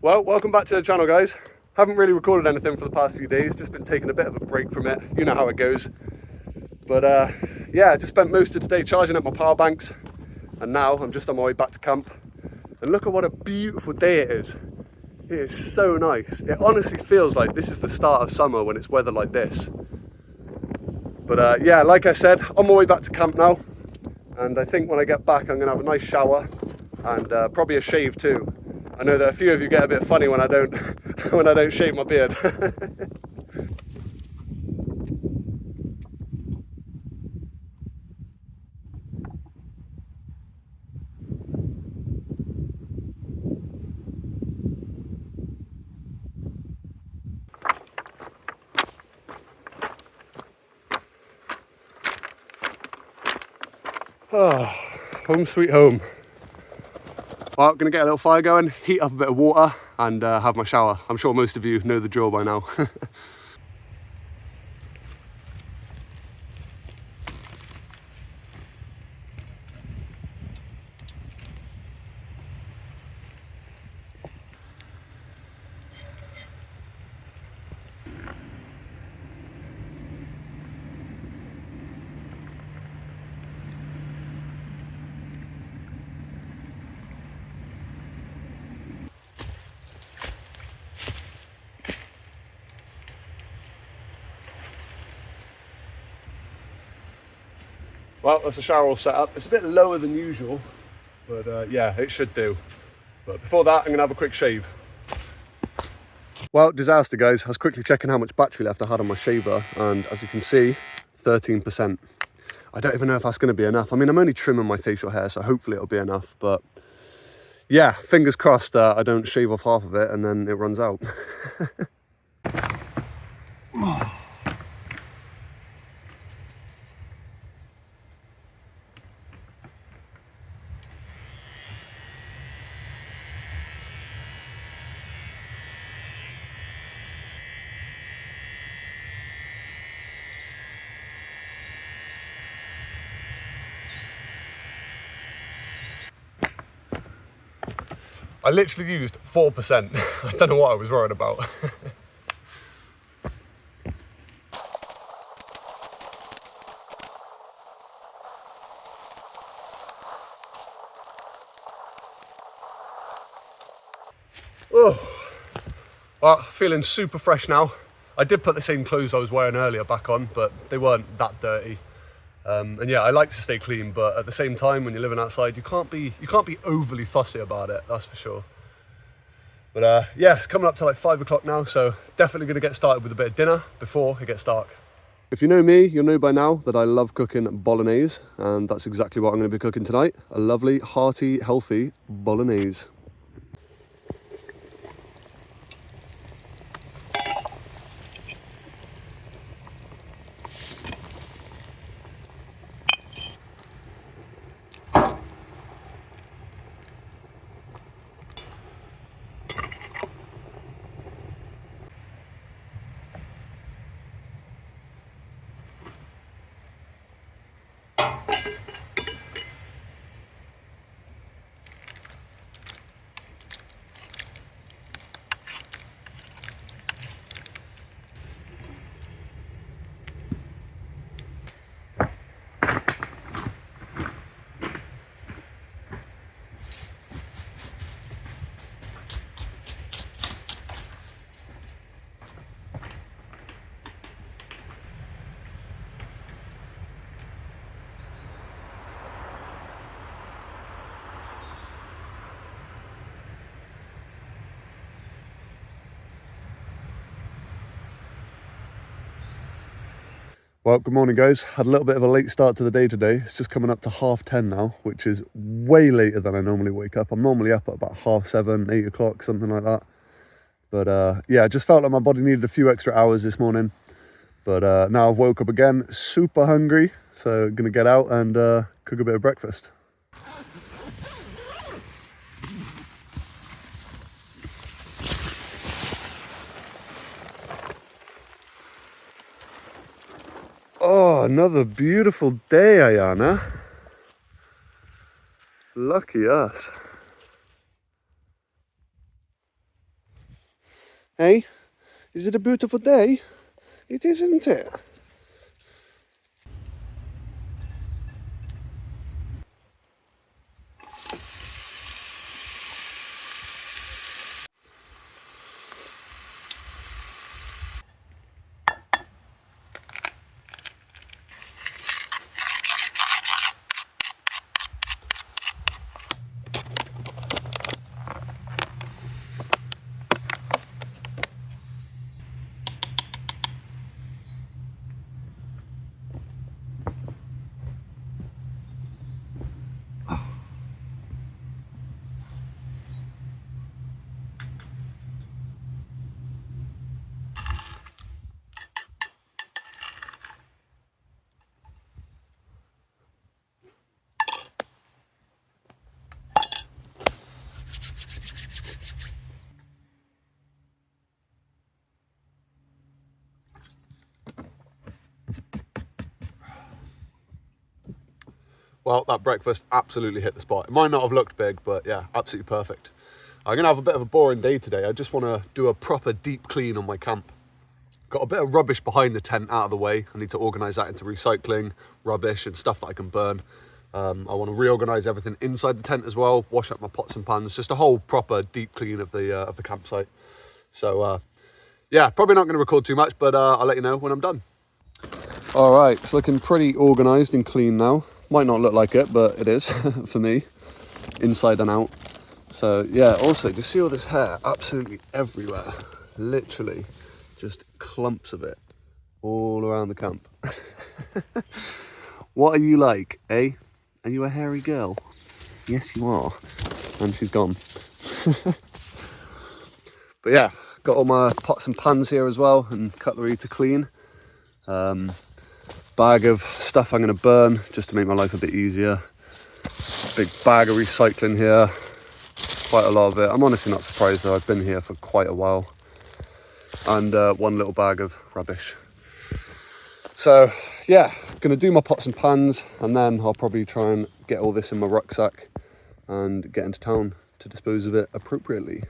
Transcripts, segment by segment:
Well, welcome back to the channel, guys. Haven't really recorded anything for the past few days, just been taking a bit of a break from it. You know how it goes. But yeah, I just spent most of today charging up my power banks, and now I'm just on my way back to camp. And look at what a beautiful day it is. It is so nice. It honestly feels like this is the start of summer when it's weather like this. But yeah, like I said, on my way back to camp now. And I think when I get back, I'm gonna have a nice shower and probably a shave too. I know that a few of you get a bit funny when I don't when I don't shave my beard. Oh, home sweet home. Well, I'm gonna get a little fire going, heat up a bit of water and have my shower. I'm sure most of you know the drill by now. Well, that's the shower all set up. It's a bit lower than usual, but yeah, it should do. But before that, I'm gonna have a quick shave. Well, disaster, guys. I was quickly checking how much battery left I had on my shaver, and as you can see, 13%. I don't even know if that's gonna be enough. I mean, I'm only trimming my facial hair, so hopefully it'll be enough, but yeah, fingers crossed I don't shave off half of it and then it runs out. I literally used 4%. I don't know what I was worried about. Oh, well, feeling super fresh now. I did put the same clothes I was wearing earlier back on, but they weren't that dirty. And yeah, I like to stay clean, but at the same time, when you're living outside, you can't be overly fussy about it. That's for sure. But yeah, it's coming up to like 5 o'clock now, so definitely going to get started with a bit of dinner before it gets dark. If you know me, you'll know by now that I love cooking bolognese, and that's exactly what I'm going to be cooking tonight. A lovely, hearty, healthy bolognese. Well, good morning, guys. Had a little bit of a late start to the day today. It's just coming up to 10:30 now, which is way later than I normally wake up. I'm normally up at about 7:30, 8 o'clock, something like that. But yeah, I just felt like my body needed a few extra hours this morning. But now I've woke up again, super hungry. So I'm gonna get out and cook a bit of breakfast. Oh, another beautiful day, Ayana. Lucky us. Hey, is it a beautiful day? It is, isn't it? Well, that breakfast absolutely hit the spot. It might not have looked big, but yeah, absolutely perfect. I'm going to have a bit of a boring day today. I just want to do a proper deep clean on my camp. Got a bit of rubbish behind the tent out of the way. I need to organise that into recycling, rubbish and stuff that I can burn. I want to reorganise everything inside the tent as well, wash up my pots and pans, just a whole proper deep clean of the campsite. So yeah, probably not going to record too much, but I'll let you know when I'm done. All right, it's looking pretty organised and clean now. Might not look like it, but it is for me, inside and out. So yeah, also just see all this hair absolutely everywhere, literally just clumps of it all around the camp. What are you like, eh? Are you a hairy girl? Yes, you are. And she's gone. But yeah, got all my pots and pans here as well and cutlery to clean. Bag of stuff I'm going to burn just to make my life a bit easier. Big bag of recycling here. Quite a lot of it. I'm honestly not surprised though, I've been here for quite a while. And one little bag of rubbish. So yeah, gonna do my pots and pans and then I'll probably try and get all this in my rucksack and get into town to dispose of it appropriately.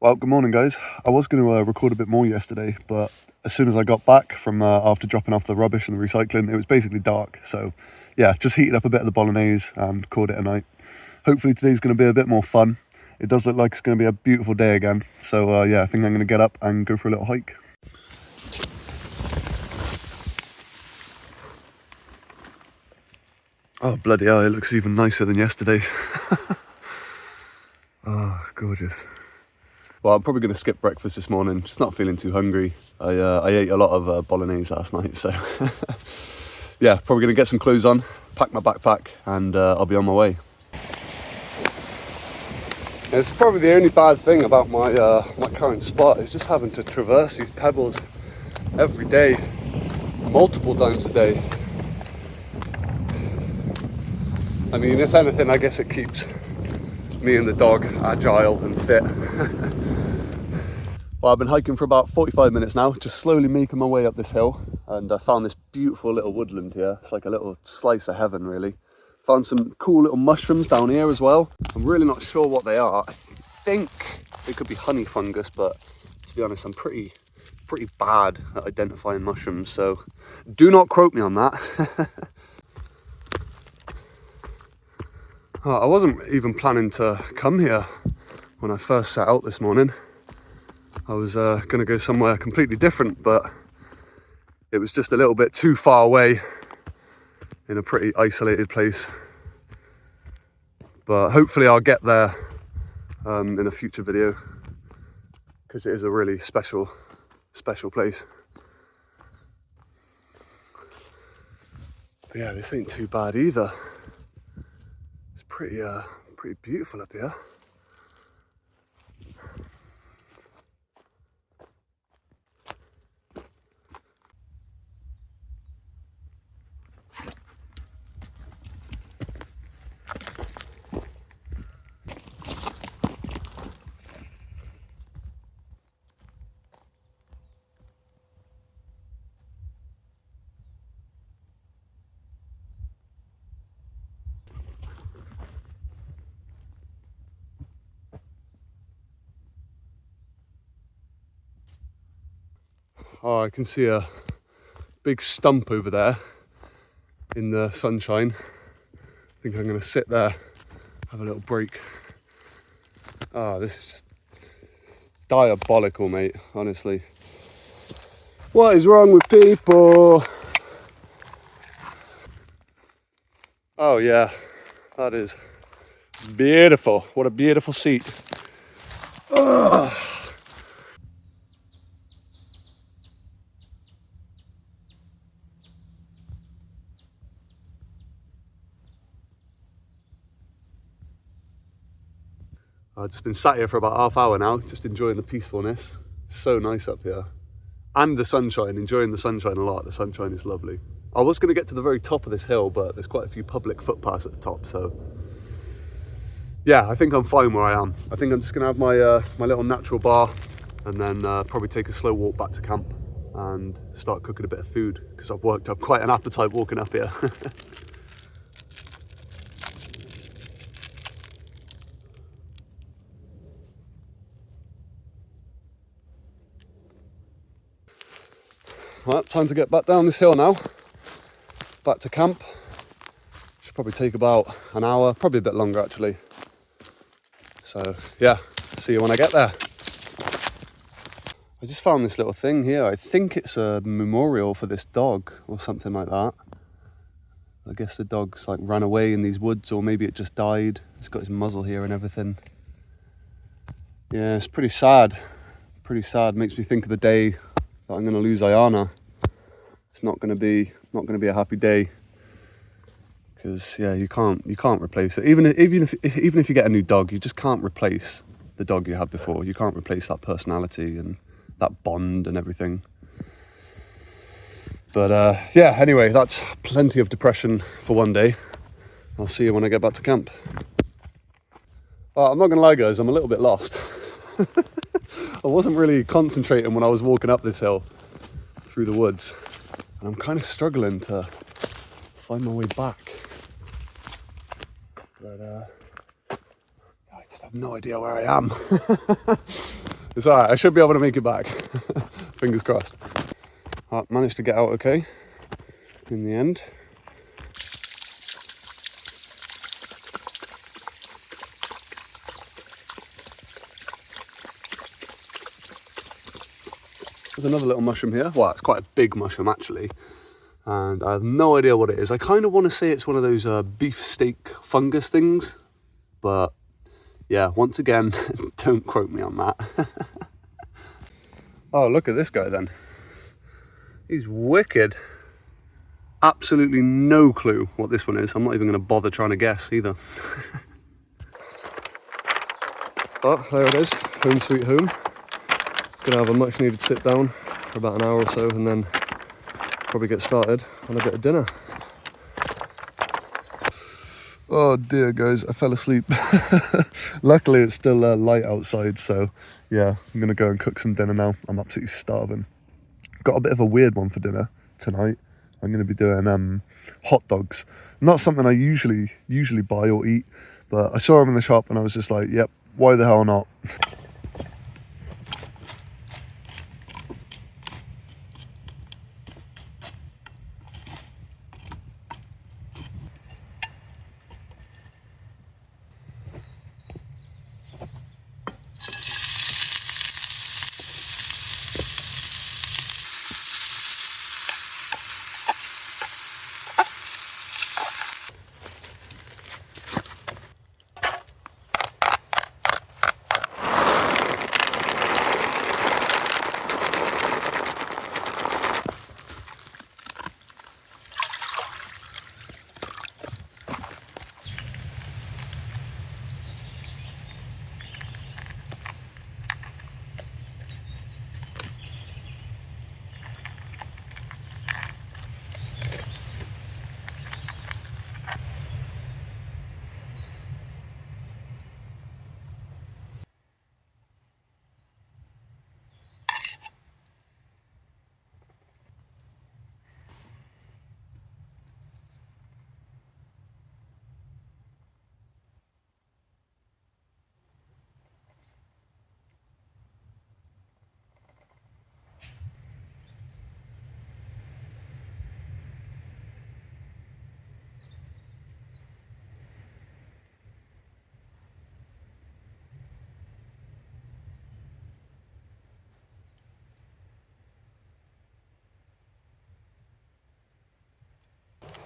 Well, good morning guys. I was going to record a bit more yesterday, but as soon as I got back from after dropping off the rubbish and the recycling, it was basically dark. So yeah, just heated up a bit of the Bolognese and called it a night. Hopefully today's going to be a bit more fun. It does look like it's going to be a beautiful day again. So yeah, I think I'm going to get up and go for a little hike. Oh bloody hell, it looks even nicer than yesterday. Oh, gorgeous. Well, I'm probably going to skip breakfast this morning, just not feeling too hungry. I ate a lot of Bolognese last night, so yeah, probably going to get some clothes on, pack my backpack, and I'll be on my way. It's probably the only bad thing about my my current spot is just having to traverse these pebbles every day, multiple times a day. I mean, if anything, I guess it keeps me and the dog agile and fit. Well, I've been hiking for about 45 minutes now, just slowly making my way up this hill, and I found this beautiful little woodland here. It's like a little slice of heaven, really. Found some cool little mushrooms down here as well. I'm really not sure what they are. I think they could be honey fungus, but to be honest, I'm pretty pretty bad at identifying mushrooms, so do not quote me on that. I wasn't even planning to come here when I first set out this morning. I was going to go somewhere completely different, but it was just a little bit too far away in a pretty isolated place. But hopefully I'll get there in a future video, because it is a really special place. But yeah, this ain't too bad either. It's pretty beautiful up here. Oh, I can see a big stump over there in the sunshine. I think I'm going to sit there, have a little break. Oh, this is just diabolical, mate, honestly. What is wrong with people? Oh yeah, that is beautiful. What a beautiful seat. Ugh. I've just been sat here for about half hour now, just enjoying the peacefulness. It's so nice up here. And the sunshine, enjoying the sunshine a lot. The sunshine is lovely. I was going to get to the very top of this hill, but there's quite a few public footpaths at the top, so yeah, I think I'm fine where I am. I think I'm just going to have my little natural bar, and then probably take a slow walk back to camp and start cooking a bit of food, because I've worked up quite an appetite walking up here. Right, time to get back down this hill now. Back to camp. Should probably take about an hour, probably a bit longer actually. So yeah, see you when I get there. I just found this little thing here. I think it's a memorial for this dog or something like that. I guess the dog's like ran away in these woods, or maybe it just died. It's got his muzzle here and everything. Yeah, it's pretty sad. Pretty sad. Makes me think of the day that I'm going to lose Ayana. It's not going to be a happy day, because yeah, you can't replace it. Even if you get a new dog, you just can't replace the dog you had before. You can't replace that personality and that bond and everything. But yeah, anyway, that's plenty of depression for one day. I'll see you when I get back to camp. I'm not gonna lie, guys, I'm a little bit lost. I wasn't really concentrating when I was walking up this hill through the woods, and I'm kind of struggling to find my way back. But I just have no idea where I am. It's alright, I should be able to make it back. Fingers crossed. I managed to get out okay in the end. There's another little mushroom here. Well, it's quite a big mushroom actually, and I have no idea what it is. I kind of want to say it's one of those beef steak fungus things, but yeah, once again, don't quote me on that. Oh, look at this guy then. He's wicked. Absolutely no clue what this one is. I'm not even going to bother trying to guess either. Oh, there it is. Home sweet home. Gonna have a much needed sit down for about an hour or so, and then probably get started on a bit of dinner. Oh dear, guys, I fell asleep. Luckily it's still light outside, so yeah, I'm gonna go and cook some dinner now. I'm absolutely starving. Got a bit of a weird one for dinner tonight. I'm gonna be doing hot dogs. Not something I usually buy or eat, but I saw them in the shop and I was just like, yep, why the hell not?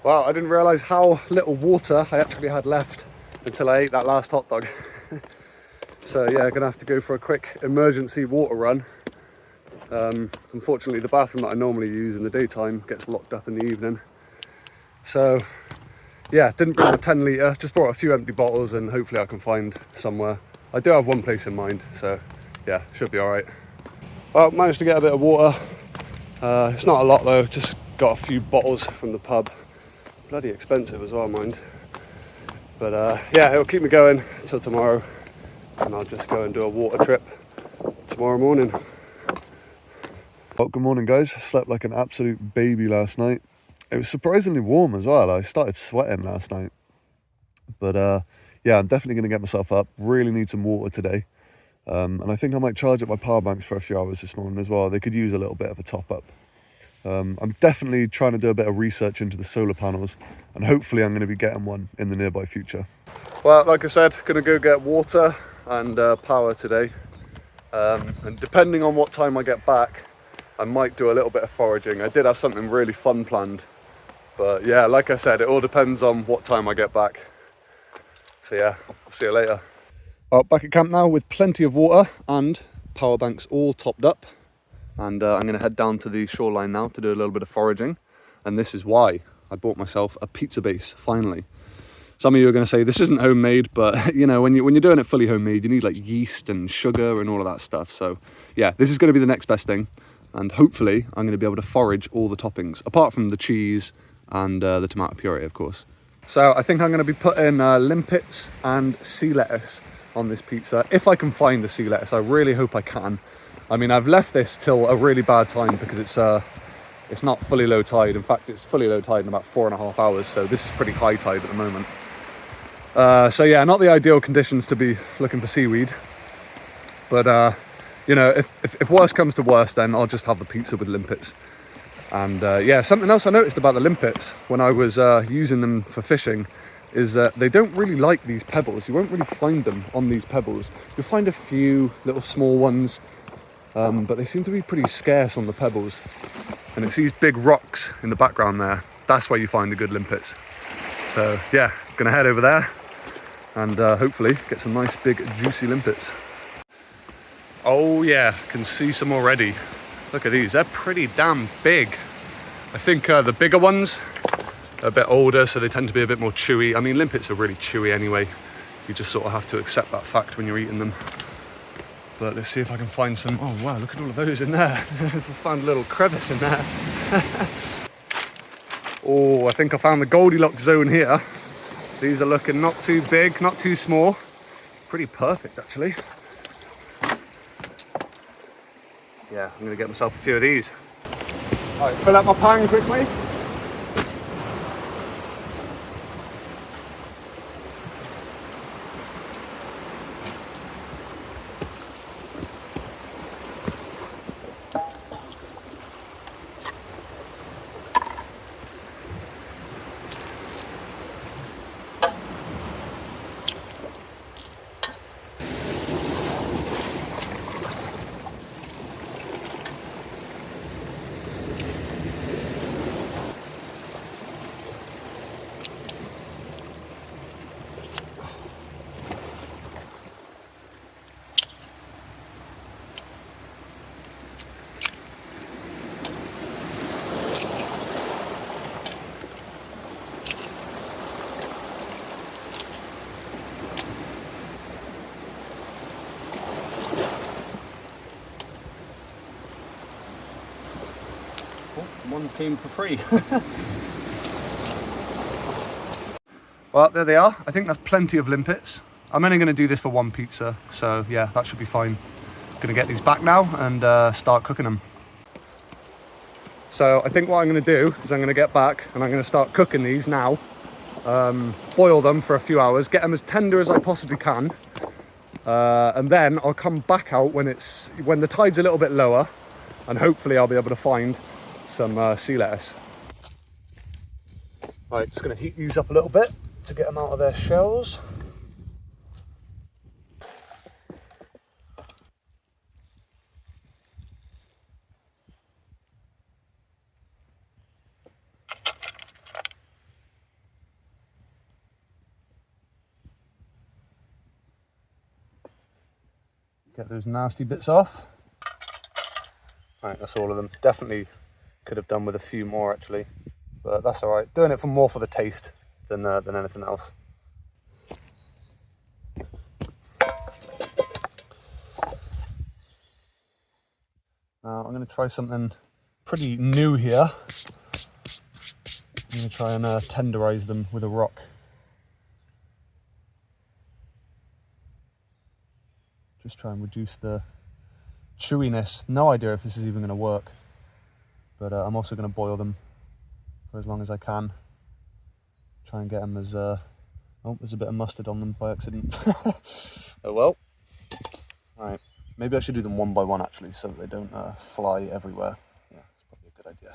Wow, I didn't realise how little water I actually had left until I ate that last hot dog. So yeah, gonna have to go for a quick emergency water run. Unfortunately, the bathroom that I normally use in the daytime gets locked up in the evening. So yeah, didn't bring a 10 litre, just brought a few empty bottles and hopefully I can find somewhere. I do have one place in mind, so yeah, should be all right. Well, managed to get a bit of water. It's not a lot though, just got a few bottles from the pub. Bloody expensive as well, mind. But yeah, it'll keep me going until tomorrow, and I'll just go and do a water trip tomorrow morning. Well, good morning, guys. I slept like an absolute baby last night. It was surprisingly warm as well. I started sweating last night. But yeah, I'm definitely going to get myself up. Really need some water today. And I think I might charge up my power banks for a few hours this morning as well. They could use a little bit of a top up. I'm definitely trying to do a bit of research into the solar panels, and hopefully I'm going to be getting one in the nearby future. Well, like I said, gonna go get water and power today. And depending on what time I get back, I might do a little bit of foraging. I did have something really fun planned, but yeah, like I said, it all depends on what time I get back. So yeah, I'll see you later. Well, back at camp now with plenty of water and power banks all topped up. And I'm gonna head down to the shoreline now to do a little bit of foraging. And this is why I bought myself a pizza base, finally. Some of you are going to say this isn't homemade, but you know, when you're doing it fully homemade, you need like yeast and sugar and all of that stuff. So yeah, this is going to be the next best thing, and hopefully I'm going to be able to forage all the toppings apart from the cheese and the tomato puree, of course. So I think I'm going to be putting limpets and sea lettuce on this pizza if I can find the sea lettuce. I really hope I can. I mean, I've left this till a really bad time because it's not fully low tide. In fact, it's fully low tide in about 4.5 hours. So this is pretty high tide at the moment. So yeah, not the ideal conditions to be looking for seaweed, but you know, if worse comes to worse, then I'll just have the pizza with limpets. And yeah, something else I noticed about the limpets when I was using them for fishing is that they don't really like these pebbles. You won't really find them on these pebbles. You'll find a few little small ones, but they seem to be pretty scarce on the pebbles. And it's these big rocks in the background there. That's where you find the good limpets. So yeah, gonna head over there and hopefully get some nice big juicy limpets. Oh yeah, can see some already. Look at these, they're pretty damn big. I think the bigger ones are a bit older, so they tend to be a bit more chewy. I mean, limpets are really chewy anyway. You just sort of have to accept that fact when you're eating them. But let's see if I can find some. Oh wow, look at all of those in there. I found a little crevice in there. Oh, I think I found the Goldilocks zone here. These are looking not too big, not too small. Pretty perfect, actually. Yeah, I'm gonna get myself a few of these. All right, fill up my pan quickly. One came for free. Well, there they are. I think that's plenty of limpets. I'm only going to do this for one pizza, so yeah, that should be fine. Going to get these back now and start cooking them. So I think what I'm going to do is I'm going to get back and I'm going to start cooking these now. Boil them for a few hours, get them as tender as I possibly can, and then I'll come back out when the tide's a little bit lower, and hopefully I'll be able to find some sea lettuce. Right, just going to heat these up a little bit to get them out of their shells. Get those nasty bits off. Right, that's all of them. Definitely could have done with a few more actually, but that's all right. Doing it more for the taste than anything else. Now I'm going to try something pretty new here. I'm going to try and tenderize them with a rock. Just try and reduce the chewiness. No idea if this is even going to work, but I'm also going to boil them for as long as I can. Try and get them as oh, there's a bit of mustard on them by accident. Oh well. All right, maybe I should do them one by one actually, so that they don't fly everywhere. Yeah, it's probably a good idea.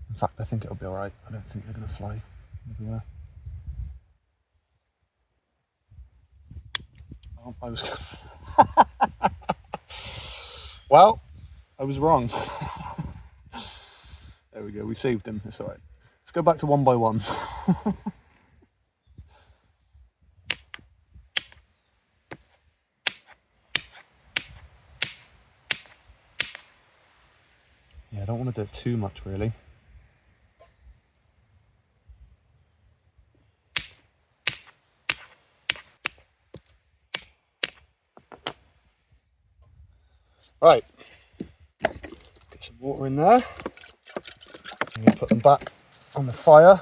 In fact, I think it'll be all right. I don't think they're going to fly everywhere. Oh, I was. Well, I was wrong. There we go. We saved him. It's all right. Let's go back to one by one. Yeah, I don't want to do it too much, really. Right, get some water in there. I'm going to put them back on the fire.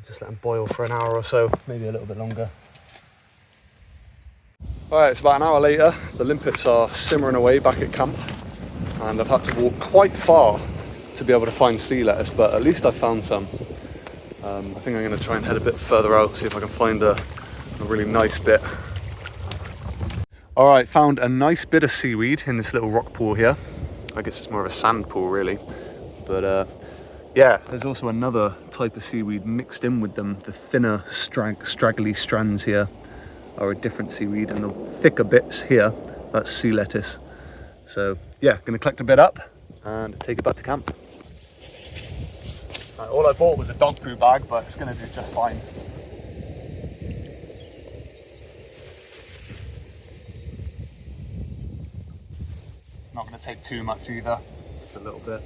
Just let them boil for an hour or so, maybe a little bit longer. All right, it's about an hour later. The limpets are simmering away back at camp, and I've had to walk quite far to be able to find sea lettuce, but at least I found some. I think I'm going to try and head a bit further out, see if I can find a really nice bit. All right, found a nice bit of seaweed in this little rock pool here. I guess it's more of a sand pool really, but yeah, there's also another type of seaweed mixed in with them. The thinner straggly strands here are a different seaweed, and the thicker bits here, that's sea lettuce. So yeah, gonna collect a bit up and take it back to camp. Right, all I bought was a dog poo bag, but it's gonna do just fine. Not going to take too much either, just a little bit.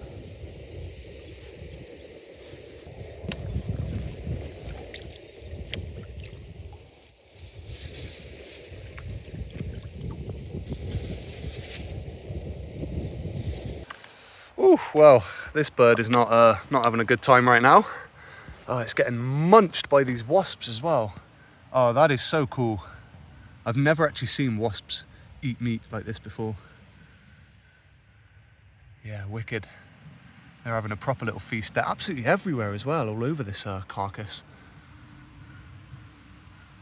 Ooh, well, this bird is not having a good time right now. Oh, it's getting munched by these wasps as well. Oh, that is so cool. I've never actually seen wasps eat meat like this before. Yeah, wicked. They're having a proper little feast. They're absolutely everywhere as well, all over this carcass.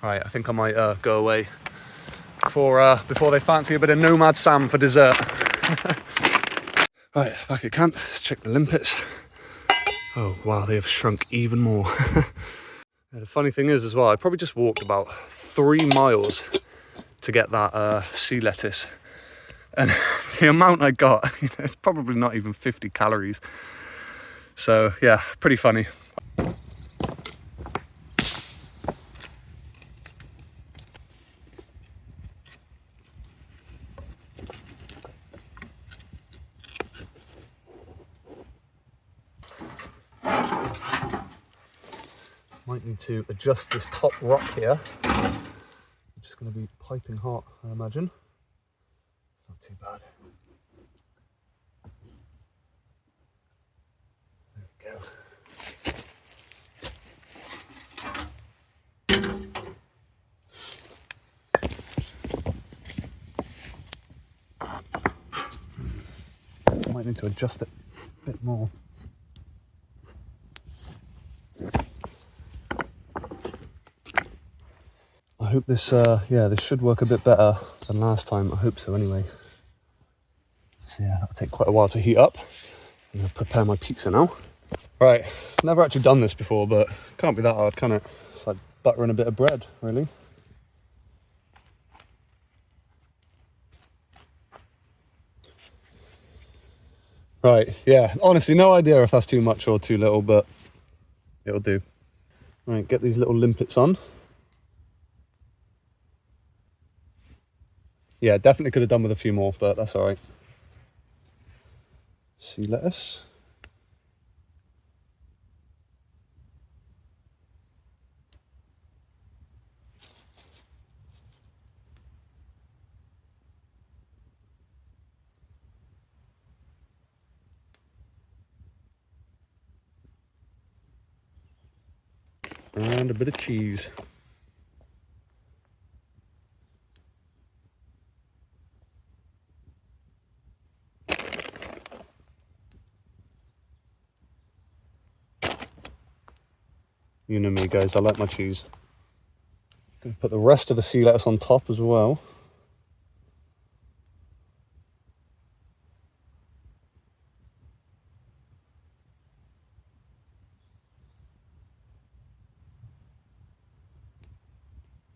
Right, I think I might go away before they fancy a bit of nomad Sam for dessert. Right, back at camp. Let's check the limpets. Oh wow, they have shrunk even more. The funny thing is as well, I probably just walked about 3 miles to get that sea lettuce. And the amount I got, it's probably not even 50 calories. So yeah, pretty funny. Might need to adjust this top rock here, which is going to be piping hot, I imagine. Not too bad. There we go. Might need to adjust it a bit more. I hope this, yeah, this should work a bit better than last time. I hope so anyway. So yeah, that'll take quite a while to heat up. I'm gonna prepare my pizza now. Right, never actually done this before, but can't be that hard, can it? It's like buttering a bit of bread, really. Right, yeah, honestly, no idea if that's too much or too little, but it'll do. Right, get these little limpets on. Yeah, definitely could have done with a few more, but that's all right. Sea lettuce. And a bit of cheese. You know me, guys, I like my cheese. Gonna put the rest of the sea lettuce on top as well.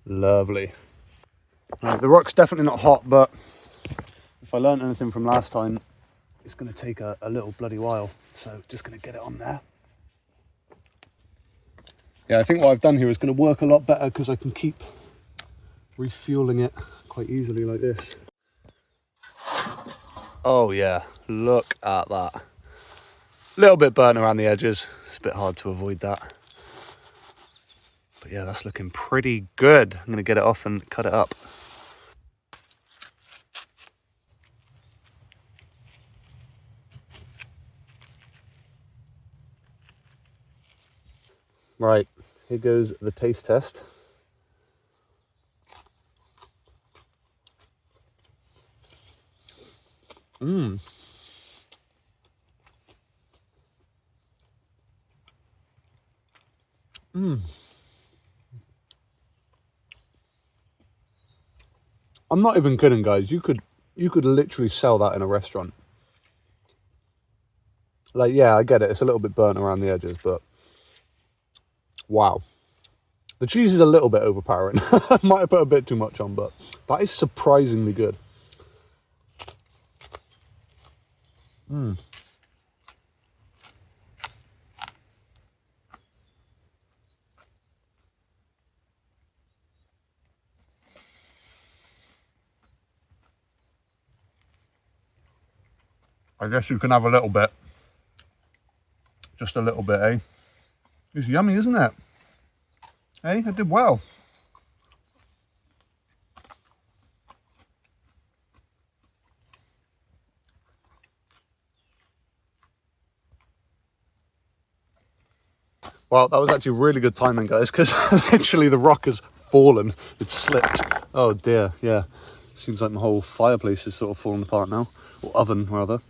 Lovely. Right, the rock's definitely not hot, but if I learned anything from last time, it's going to take a little bloody while. So just going to get it on there. Yeah, I think what I've done here is going to work a lot better because I can keep refueling it quite easily like this. Oh yeah, look at that. A little bit burnt around the edges. It's a bit hard to avoid that. But yeah, that's looking pretty good. I'm going to get it off and cut it up. Right, here goes the taste test. Mmm. Mmm. I'm not even kidding, guys. You could literally sell that in a restaurant. Like, yeah, I get it. It's a little bit burnt around the edges, but wow. The cheese is a little bit overpowering. I might have put a bit too much on, but that is surprisingly good. Mmm. I guess you can have a little bit. Just a little bit, eh? It's yummy, isn't it? Hey, I did well. Well, that was actually really good timing, guys, because literally the rock has fallen. It's slipped. Oh dear, yeah. Seems like my whole fireplace is sort of falling apart now. Or oven, rather.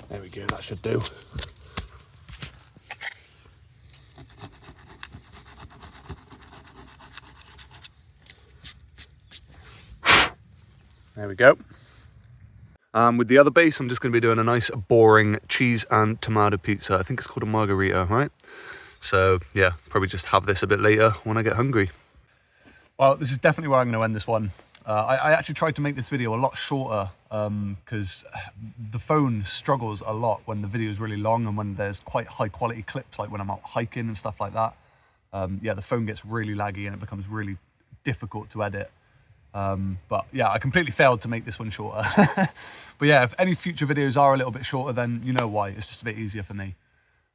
There we go, that should do. There we go. With the other base, I'm just going to be doing a nice, boring cheese and tomato pizza. I think it's called a margarita, right? So, yeah, probably just have this a bit later when I get hungry. Well, this is definitely where I'm going to end this one. I actually tried to make this video a lot shorter because the phone struggles a lot when the video is really long and when there's quite high quality clips, like when I'm out hiking and stuff like that. Yeah, the phone gets really laggy and it becomes really difficult to edit. But yeah, I completely failed to make this one shorter. But yeah, if any future videos are a little bit shorter, then you know why. It's just a bit easier for me.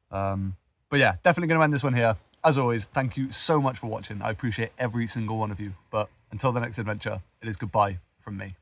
But yeah, definitely going to end this one here. As always, thank you so much for watching. I appreciate every single one of you. But until the next adventure, it is goodbye from me.